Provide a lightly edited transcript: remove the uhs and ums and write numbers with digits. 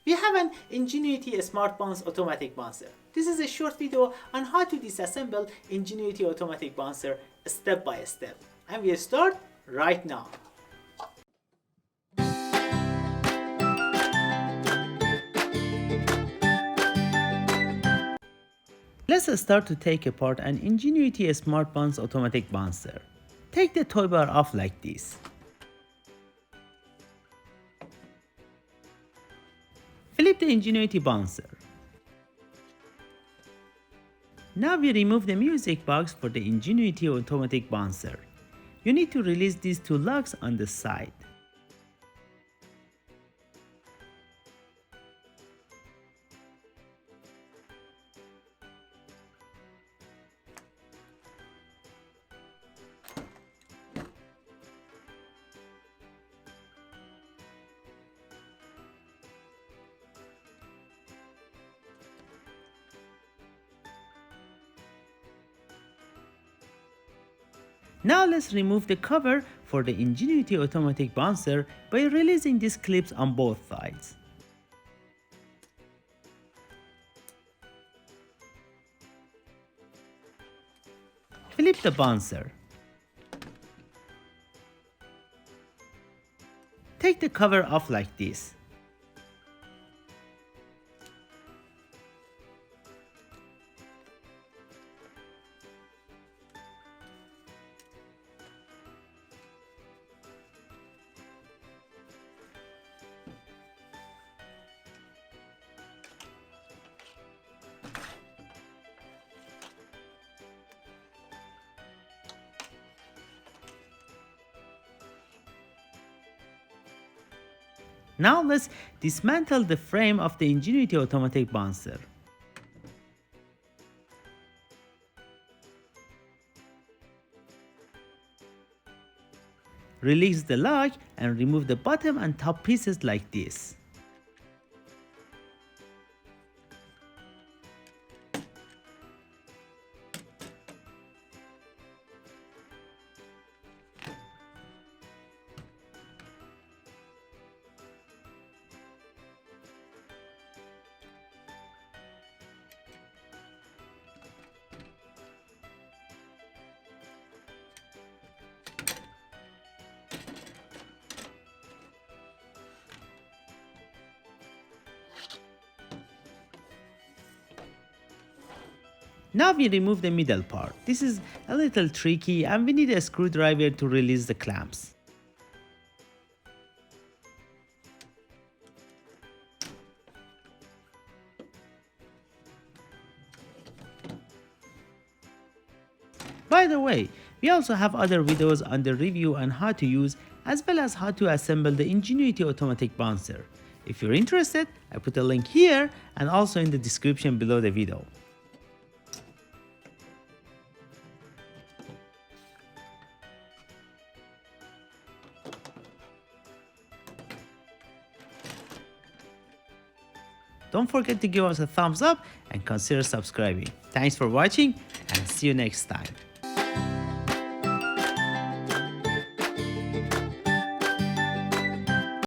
We have an Ingenuity Smartbounce automatic bouncer. This is a short video on how to disassemble Ingenuity automatic bouncer step by step. And we start right now. Let's start to take apart an Ingenuity Smartbounce automatic bouncer. Take the toy bar off like this. Flip the Ingenuity bouncer. Now we remove the music box for the Ingenuity automatic bouncer. You need to release these two lugs on the side. Now let's remove the cover for the Ingenuity automatic bouncer by releasing these clips on both sides. Flip the bouncer. Take the cover off like this. Now let's dismantle the frame of the Ingenuity automatic bouncer. Release the lock and remove the bottom and top pieces like this. Now we remove the middle part. This is a little tricky and we need a screwdriver to release the clamps. By the way, we also have other videos on the review on how to use as well as how to assemble the Ingenuity automatic bouncer. If you're interested, I put a link here and also in the description below the video. Don't forget to give us a thumbs up and consider subscribing. Thanks for watching and see you next time.